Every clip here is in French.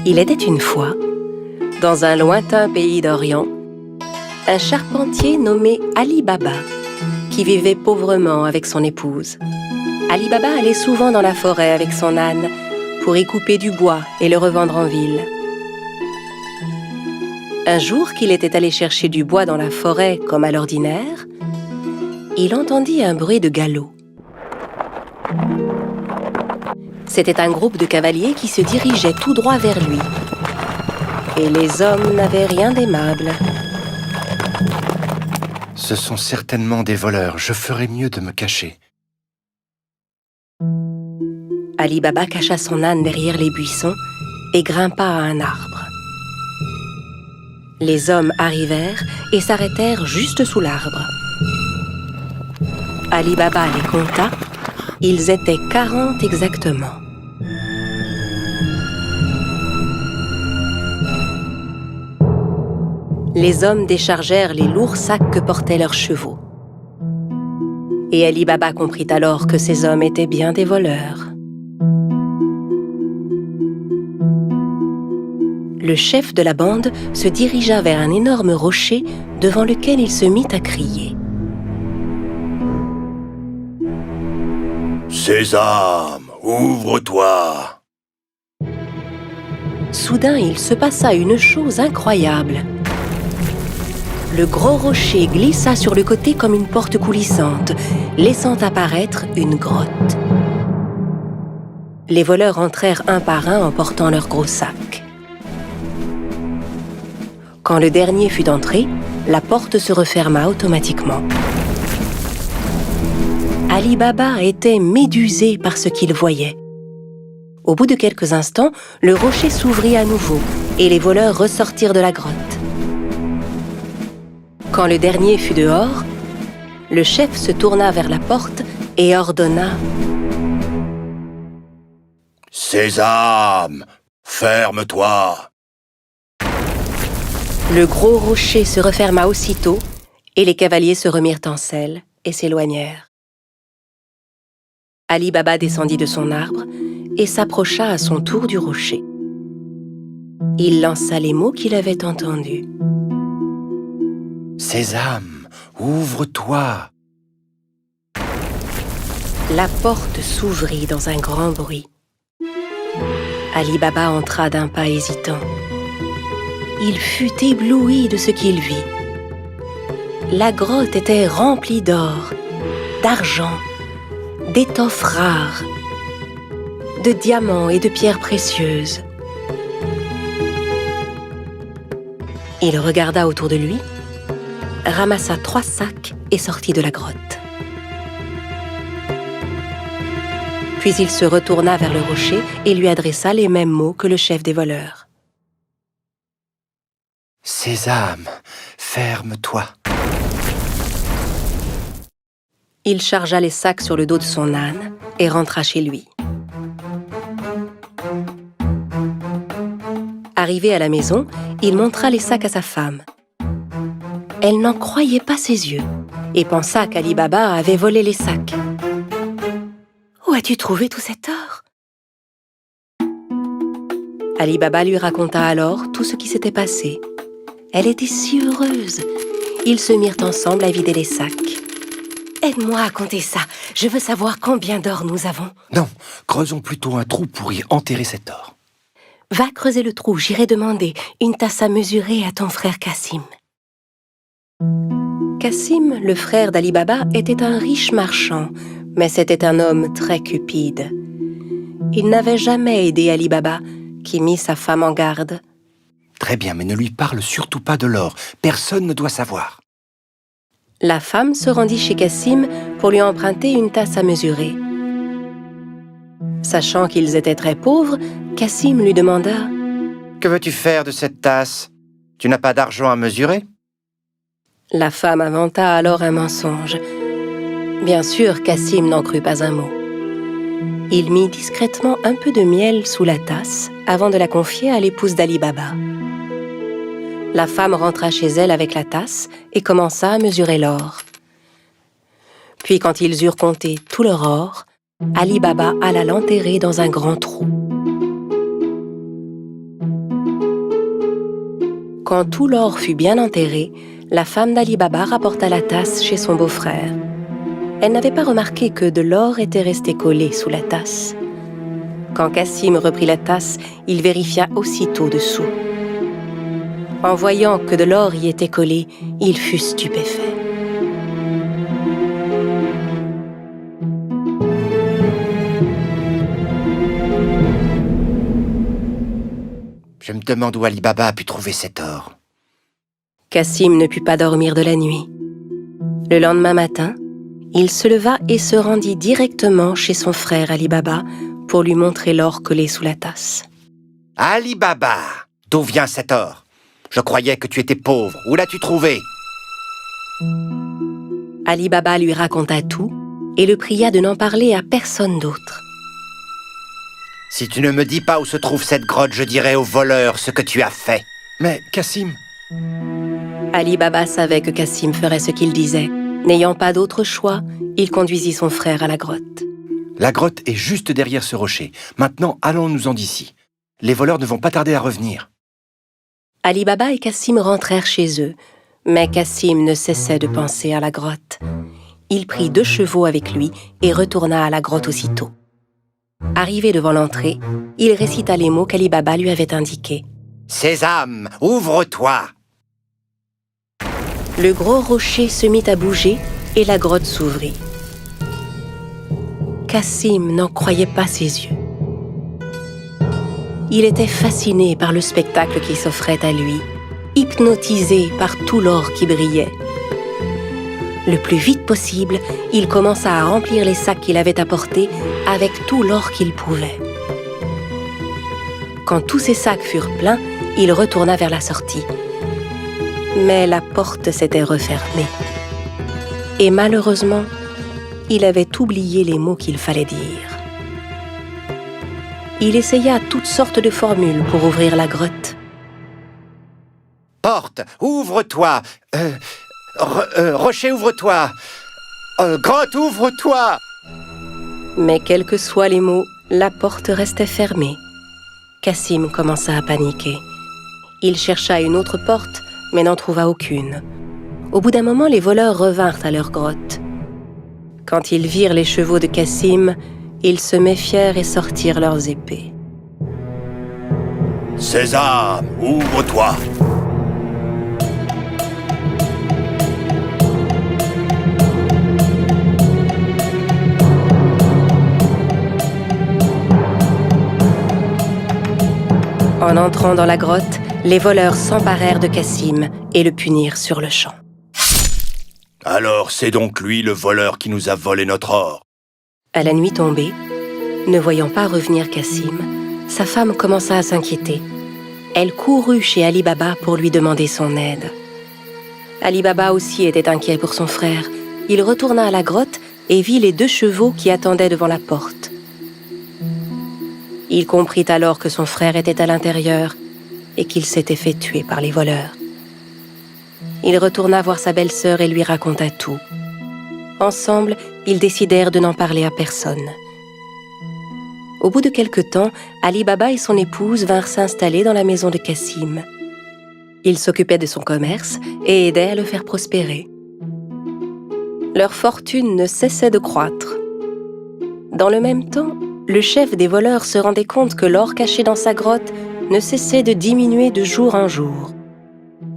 Il était une fois, dans un lointain pays d'Orient, un charpentier nommé Ali Baba, qui vivait pauvrement avec son épouse. Ali Baba allait souvent dans la forêt avec son âne pour y couper du bois et le revendre en ville. Un jour qu'il était allé chercher du bois dans la forêt comme à l'ordinaire, il entendit un bruit de galop. C'était un groupe de cavaliers qui se dirigeait tout droit vers lui. Et les hommes n'avaient rien d'aimable. Ce sont certainement des voleurs. Je ferais mieux de me cacher. Ali Baba cacha son âne derrière les buissons et grimpa à un arbre. Les hommes arrivèrent et s'arrêtèrent juste sous l'arbre. Ali Baba les compta. Ils étaient 40 exactement. Les hommes déchargèrent les lourds sacs que portaient leurs chevaux. Et Ali Baba comprit alors que ces hommes étaient bien des voleurs. Le chef de la bande se dirigea vers un énorme rocher devant lequel il se mit à crier. Sésame, ouvre-toi! Soudain, il se passa une chose incroyable. Le gros rocher glissa sur le côté comme une porte coulissante, laissant apparaître une grotte. Les voleurs entrèrent un par un en portant leurs gros sacs. Quand le dernier fut entré, la porte se referma automatiquement. Ali Baba était médusé par ce qu'il voyait. Au bout de quelques instants, le rocher s'ouvrit à nouveau et les voleurs ressortirent de la grotte. Quand le dernier fut dehors, le chef se tourna vers la porte et ordonna « Sésame, ferme-toi !» Le gros rocher se referma aussitôt et les cavaliers se remirent en selle et s'éloignèrent. Ali Baba descendit de son arbre et s'approcha à son tour du rocher. Il lança les mots qu'il avait entendus. Sésame, ouvre-toi! La porte s'ouvrit dans un grand bruit. Ali Baba entra d'un pas hésitant. Il fut ébloui de ce qu'il vit. La grotte était remplie d'or, d'argent, d'étoffes rares, de diamants et de pierres précieuses. Il regarda autour de lui, ramassa 3 sacs et sortit de la grotte. Puis il se retourna vers le rocher et lui adressa les mêmes mots que le chef des voleurs. Sésame, ferme-toi! Il chargea les sacs sur le dos de son âne et rentra chez lui. Arrivé à la maison, il montra les sacs à sa femme. Elle n'en croyait pas ses yeux et pensa qu'Ali Baba avait volé les sacs. « Où as-tu trouvé tout cet or ?» Ali Baba lui raconta alors tout ce qui s'était passé. Elle était si heureuse. Ils se mirent ensemble à vider les sacs. « Aide-moi à compter ça. Je veux savoir combien d'or nous avons. » Non, creusons plutôt un trou pour y enterrer cet or. « Va creuser le trou, j'irai demander une tasse à mesurer à ton frère Cassim. » Cassim, le frère d'Ali Baba, était un riche marchand, mais c'était un homme très cupide. Il n'avait jamais aidé Ali Baba, qui mit sa femme en garde. Très bien, mais ne lui parle surtout pas de l'or. Personne ne doit savoir. La femme se rendit chez Cassim pour lui emprunter une tasse à mesurer. Sachant qu'ils étaient très pauvres, Cassim lui demanda « Que veux-tu faire de cette tasse? Tu n'as pas d'argent à mesurer ?» La femme inventa alors un mensonge. Bien sûr, Cassim n'en crut pas un mot. Il mit discrètement un peu de miel sous la tasse avant de la confier à l'épouse d'Ali Baba. La femme rentra chez elle avec la tasse et commença à mesurer l'or. Puis quand ils eurent compté tout leur or, Ali Baba alla l'enterrer dans un grand trou. Quand tout l'or fut bien enterré, la femme d'Ali Baba rapporta la tasse chez son beau-frère. Elle n'avait pas remarqué que de l'or était resté collé sous la tasse. Quand Cassim reprit la tasse, il vérifia aussitôt dessous. En voyant que de l'or y était collé, il fut stupéfait. Je me demande où Ali Baba a pu trouver cet or. Cassim ne put pas dormir de la nuit. Le lendemain matin, il se leva et se rendit directement chez son frère Ali Baba pour lui montrer l'or collé sous la tasse. Ali Baba, d'où vient cet or? Je croyais que tu étais pauvre. Où l'as-tu trouvé? Ali Baba lui raconta tout et le pria de n'en parler à personne d'autre. Si tu ne me dis pas où se trouve cette grotte, je dirai aux voleurs ce que tu as fait. Mais, Cassim... Ali Baba savait que Cassim ferait ce qu'il disait. N'ayant pas d'autre choix, il conduisit son frère à la grotte. La grotte est juste derrière ce rocher. Maintenant, allons-nous-en d'ici. Les voleurs ne vont pas tarder à revenir. Ali Baba et Cassim rentrèrent chez eux, mais Cassim ne cessait de penser à la grotte. Il prit 2 chevaux avec lui et retourna à la grotte aussitôt. Arrivé devant l'entrée, il récita les mots qu'Ali Baba lui avait indiqués. « Sésame, ouvre-toi » Le gros rocher se mit à bouger et la grotte s'ouvrit. Cassim n'en croyait pas ses yeux. Il était fasciné par le spectacle qui s'offrait à lui, hypnotisé par tout l'or qui brillait. Le plus vite possible, il commença à remplir les sacs qu'il avait apportés avec tout l'or qu'il pouvait. Quand tous ces sacs furent pleins, il retourna vers la sortie. Mais la porte s'était refermée. Et malheureusement, il avait oublié les mots qu'il fallait dire. Il essaya toutes sortes de formules pour ouvrir la grotte. « Porte, ouvre-toi ! Rocher, ouvre-toi ! Grotte, ouvre-toi !» Mais quels que soient les mots, la porte restait fermée. Cassim commença à paniquer. Il chercha une autre porte, mais n'en trouva aucune. Au bout d'un moment, les voleurs revinrent à leur grotte. Quand ils virent les chevaux de Cassim, ils se méfièrent et sortirent leurs épées. « Sésame, ouvre-toi !» En entrant dans la grotte, les voleurs s'emparèrent de Cassim et le punirent sur le champ. « Alors c'est donc lui le voleur qui nous a volé notre or ?» À la nuit tombée, ne voyant pas revenir Cassim, sa femme commença à s'inquiéter. Elle courut chez Ali Baba pour lui demander son aide. Ali Baba aussi était inquiet pour son frère. Il retourna à la grotte et vit les 2 chevaux qui attendaient devant la porte. Il comprit alors que son frère était à l'intérieur et qu'il s'était fait tuer par les voleurs. Il retourna voir sa belle-sœur et lui raconta tout. Ensemble, ils décidèrent de n'en parler à personne. Au bout de quelque temps, Ali Baba et son épouse vinrent s'installer dans la maison de Cassim. Ils s'occupaient de son commerce et aidaient à le faire prospérer. Leur fortune ne cessait de croître. Dans le même temps, le chef des voleurs se rendait compte que l'or caché dans sa grotte ne cessait de diminuer de jour en jour.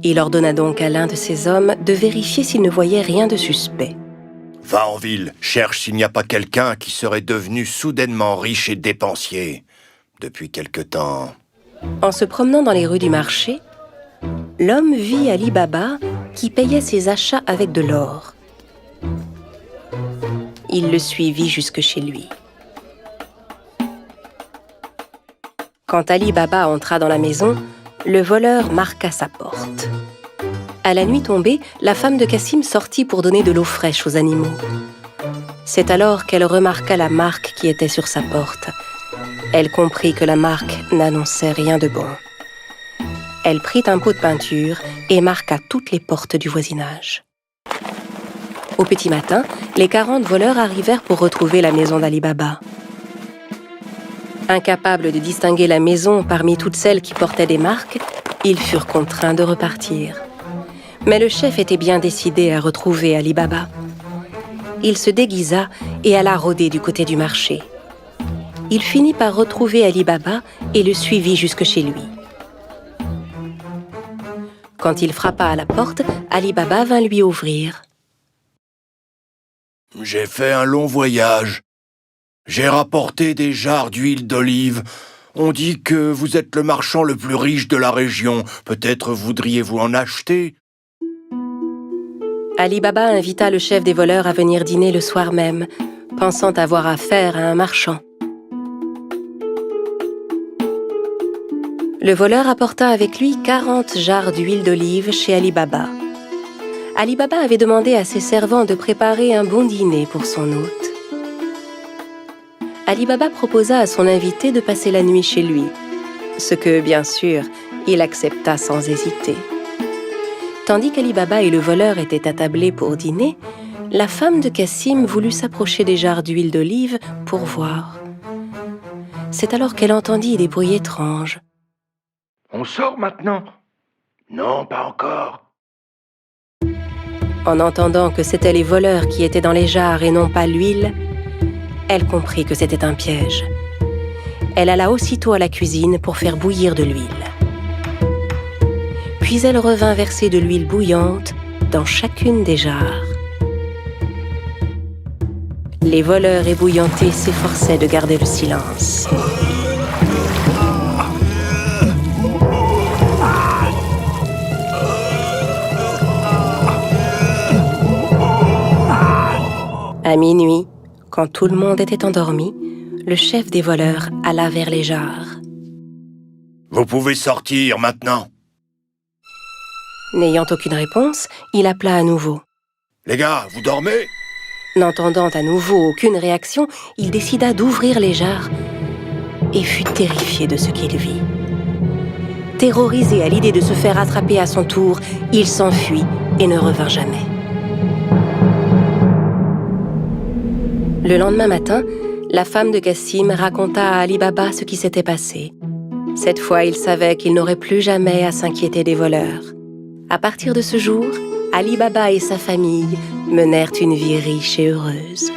Il ordonna donc à l'un de ses hommes de vérifier s'il ne voyait rien de suspect. « Va en ville, cherche s'il n'y a pas quelqu'un qui serait devenu soudainement riche et dépensier depuis quelque temps. » En se promenant dans les rues du marché, l'homme vit Ali Baba qui payait ses achats avec de l'or. Il le suivit jusque chez lui. Quand Ali Baba entra dans la maison, le voleur marqua sa porte. À la nuit tombée, la femme de Cassim sortit pour donner de l'eau fraîche aux animaux. C'est alors qu'elle remarqua la marque qui était sur sa porte. Elle comprit que la marque n'annonçait rien de bon. Elle prit un pot de peinture et marqua toutes les portes du voisinage. Au petit matin, les 40 voleurs arrivèrent pour retrouver la maison d'Ali Baba. Incapable de distinguer la maison parmi toutes celles qui portaient des marques, Ils furent contraints de repartir. Mais le chef était bien décidé à retrouver Ali Baba. Il se déguisa et alla rôder du côté du marché. Il finit par retrouver Ali Baba et le suivit jusque chez lui. Quand il frappa à la porte, Ali Baba vint lui ouvrir. « J'ai fait un long voyage. J'ai rapporté des jarres d'huile d'olive. On dit que vous êtes le marchand le plus riche de la région. Peut-être voudriez-vous en acheter ?» Ali Baba invita le chef des voleurs à venir dîner le soir même, pensant avoir affaire à un marchand. Le voleur apporta avec lui 40 jarres d'huile d'olive chez Ali Baba. Ali Baba avait demandé à ses servants de préparer un bon dîner pour son hôte. Ali Baba proposa à son invité de passer la nuit chez lui, ce que, bien sûr, il accepta sans hésiter. Tandis qu'Ali Baba et le voleur étaient attablés pour dîner, la femme de Cassim voulut s'approcher des jarres d'huile d'olive pour voir. C'est alors qu'elle entendit des bruits étranges. « On sort maintenant ?»« Non, pas encore. » En entendant que c'étaient les voleurs qui étaient dans les jarres et non pas l'huile, elle comprit que c'était un piège. Elle alla aussitôt à la cuisine pour faire bouillir de l'huile. Puis elle revint verser de l'huile bouillante dans chacune des jarres. Les voleurs ébouillantés s'efforçaient de garder le silence. À minuit, quand tout le monde était endormi, le chef des voleurs alla vers les jarres. « Vous pouvez sortir maintenant. » N'ayant aucune réponse, il appela à nouveau. « Les gars, vous dormez ?» N'entendant à nouveau aucune réaction, il décida d'ouvrir les jarres et fut terrifié de ce qu'il vit. Terrorisé à l'idée de se faire attraper à son tour, il s'enfuit et ne revint jamais. Le lendemain matin, la femme de Cassim raconta à Ali Baba ce qui s'était passé. Cette fois, il savait qu'il n'aurait plus jamais à s'inquiéter des voleurs. À partir de ce jour, Ali Baba et sa famille menèrent une vie riche et heureuse.